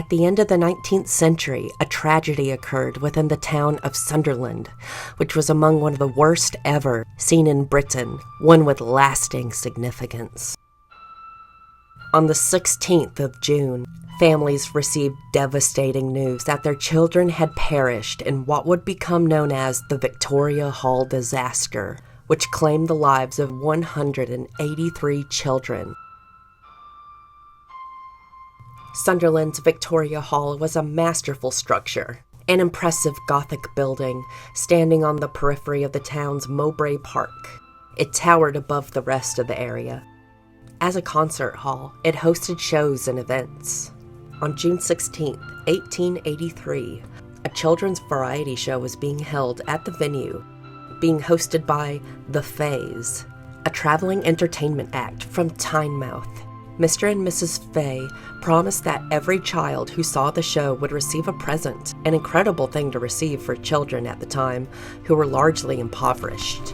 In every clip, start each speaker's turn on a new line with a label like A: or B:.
A: At the end of the 19th century, a tragedy occurred within the town of Sunderland, which was among one of the worst ever seen in Britain, one with lasting significance. On the 16th of June, families received devastating news that their children had perished in what would become known as the Victoria Hall disaster, which claimed the lives of 183 children. Sunderland's Victoria Hall was a masterful structure, an impressive Gothic building standing on the periphery of the town's Mowbray Park. It towered above the rest of the area. As a concert hall, it hosted shows and events. On June 16, 1883, a children's variety show was being held at the venue, being hosted by The Fays, a traveling entertainment act from Tynemouth. Mr. and Mrs. Fay promised that every child who saw the show would receive a present, an incredible thing to receive for children at the time who were largely impoverished.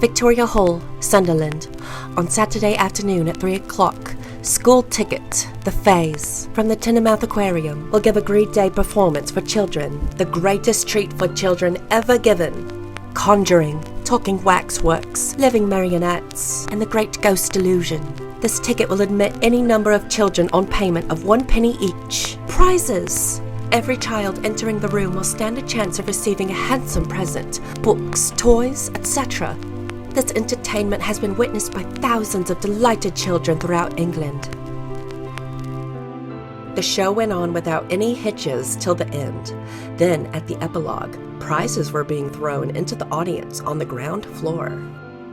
A: Victoria Hall, Sunderland, on Saturday afternoon at 3 o'clock. School ticket, The Fays, from the Tynemouth Aquarium, will give a great day performance for children, the greatest treat for children ever given. Conjuring, talking waxworks, living marionettes, and the great ghost illusion. This ticket will admit any number of children on payment of 1 penny each. Prizes! Every child entering the room will stand a chance of receiving a handsome present, books, toys, etc. This entertainment has been witnessed by thousands of delighted children throughout England. The show went on without any hitches till the end. Then, at the epilogue, prizes were being thrown into the audience on the ground floor.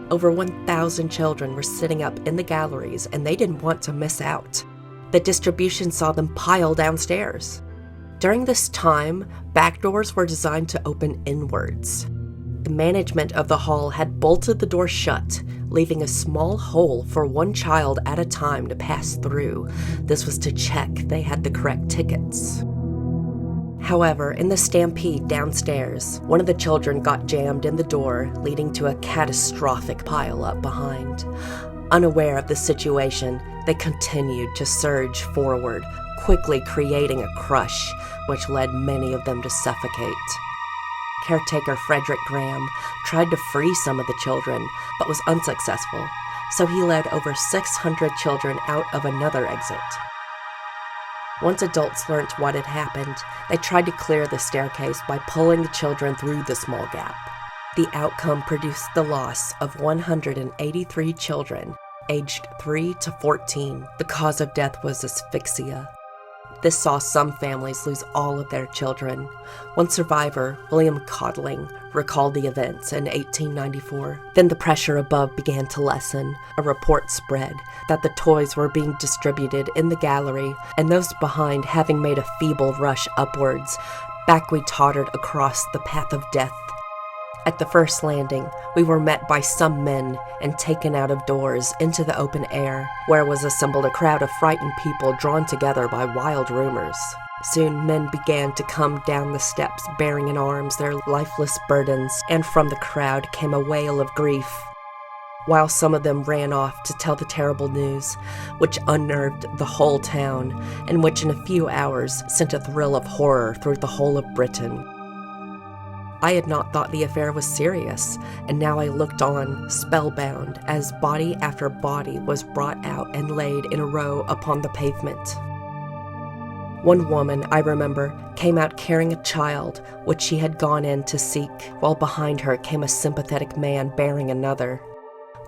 A: Over 1,000 children were sitting up in the galleries, and they didn't want to miss out. The distribution saw them pile downstairs. During this time, back doors were designed to open inwards. The management of the hall had bolted the door shut, leaving a small hole for one child at a time to pass through. This was to check they had the correct tickets. However, in the stampede downstairs, one of the children got jammed in the door, leading to a catastrophic pileup behind. Unaware of the situation, they continued to surge forward, quickly creating a crush, which led many of them to suffocate. Caretaker Frederick Graham tried to free some of the children, but was unsuccessful, so he led over 600 children out of another exit. Once adults learnt what had happened, they tried to clear the staircase by pulling the children through the small gap. The outcome produced the loss of 183 children, aged 3 to 14. The cause of death was asphyxia. This saw some families lose all of their children. One survivor, William Codling, recalled the events in 1894. Then the pressure above began to lessen. A report spread that the toys were being distributed in the gallery, and those behind, having made a feeble rush upwards, back we tottered across the path of death. At the first landing, we were met by some men and taken out of doors into the open air, where was assembled a crowd of frightened people drawn together by wild rumors. Soon men began to come down the steps bearing in arms their lifeless burdens, and from the crowd came a wail of grief, while some of them ran off to tell the terrible news, which unnerved the whole town, and which in a few hours sent a thrill of horror through the whole of Britain. I had not thought the affair was serious, and now I looked on, spellbound, as body after body was brought out and laid in a row upon the pavement. One woman, I remember, came out carrying a child, which she had gone in to seek, while behind her came a sympathetic man bearing another.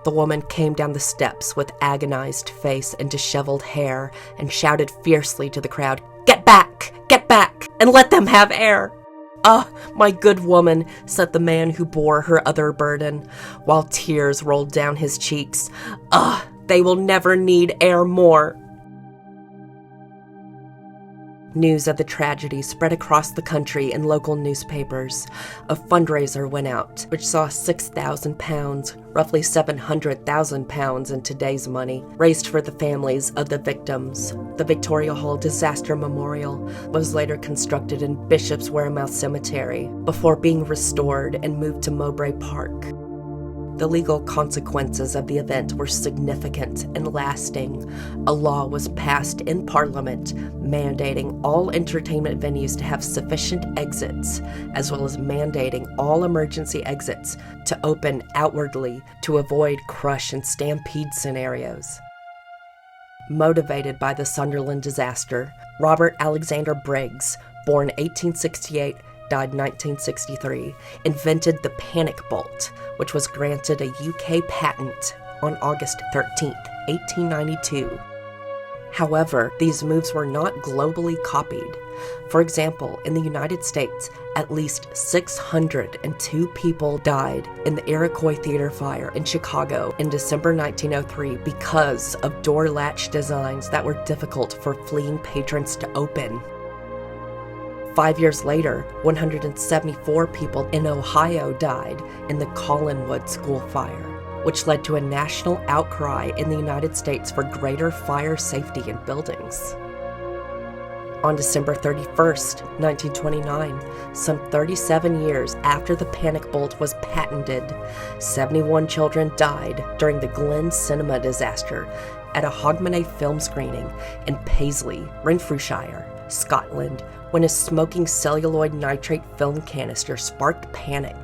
A: The woman came down the steps with agonized face and disheveled hair, and shouted fiercely to the crowd, get back, and let them have air!" "Ah, my good woman," said the man who bore her other burden, while tears rolled down his cheeks. "Ah, they will never need air more." News of the tragedy spread across the country in local newspapers. A fundraiser went out, which saw £6,000, roughly £700,000 in today's money, raised for the families of the victims. The Victoria Hall Disaster Memorial was later constructed in Bishop's Wearmouth Cemetery, before being restored and moved to Mowbray Park. The legal consequences of the event were significant and lasting. A law was passed in Parliament mandating all entertainment venues to have sufficient exits, as well as mandating all emergency exits to open outwardly to avoid crush and stampede scenarios. Motivated by the Sunderland disaster, Robert Alexander Briggs, born 1868, died 1963, invented the panic bolt, which was granted a UK patent on August 13, 1892. However, these moves were not globally copied. For example, in the United States, at least 602 people died in the Iroquois Theater fire in Chicago in December 1903 because of door latch designs that were difficult for fleeing patrons to open. 5 years later, 174 people in Ohio died in the Collinwood School fire, which led to a national outcry in the United States for greater fire safety in buildings. On December 31, 1929, some 37 years after the panic bolt was patented, 71 children died during the Glen Cinema disaster at a Hogmanay film screening in Paisley, Renfrewshire, Scotland, when a smoking celluloid nitrate film canister sparked panic.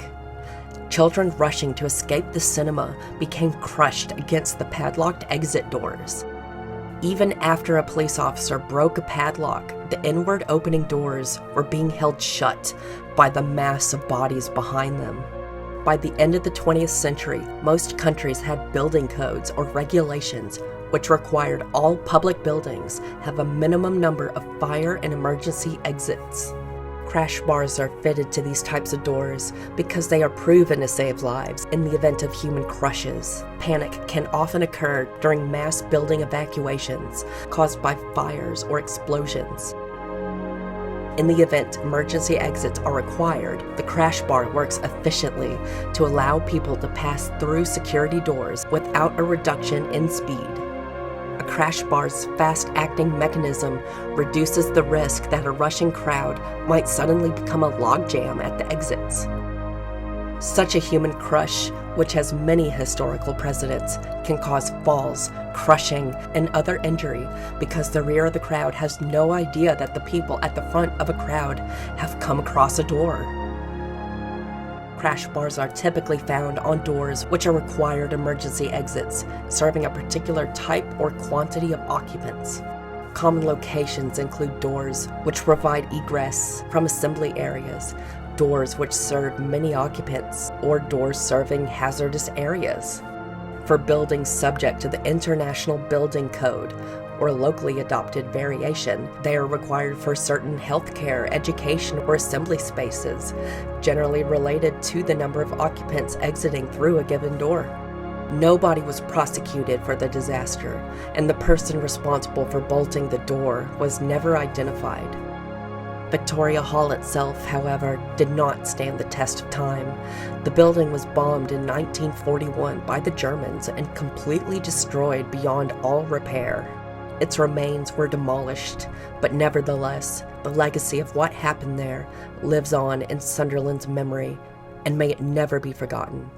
A: Children rushing to escape the cinema became crushed against the padlocked exit doors. Even after a police officer broke a padlock, the inward opening doors were being held shut by the mass of bodies behind them. By the end of the 20th century, most countries had building codes or regulations which required all public buildings have a minimum number of fire and emergency exits. Crash bars are fitted to these types of doors because they are proven to save lives in the event of human crushes. Panic can often occur during mass building evacuations caused by fires or explosions. In the event emergency exits are required, the crash bar works efficiently to allow people to pass through security doors without a reduction in speed. A crash bar's fast-acting mechanism reduces the risk that a rushing crowd might suddenly become a logjam at the exits. Such a human crush, which has many historical precedents, can cause falls, crushing, and other injury because the rear of the crowd has no idea that the people at the front of a crowd have come across a door. Crash bars are typically found on doors which are required emergency exits, serving a particular type or quantity of occupants. Common locations include doors which provide egress from assembly areas, doors which serve many occupants, or doors serving hazardous areas. For buildings subject to the International Building Code, or locally adopted variation, they are required for certain healthcare, education, or assembly spaces, generally related to the number of occupants exiting through a given door. Nobody was prosecuted for the disaster, and the person responsible for bolting the door was never identified. Victoria Hall itself, however, did not stand the test of time. The building was bombed in 1941 by the Germans and completely destroyed beyond all repair. Its remains were demolished, but nevertheless, the legacy of what happened there lives on in Sunderland's memory, and may it never be forgotten.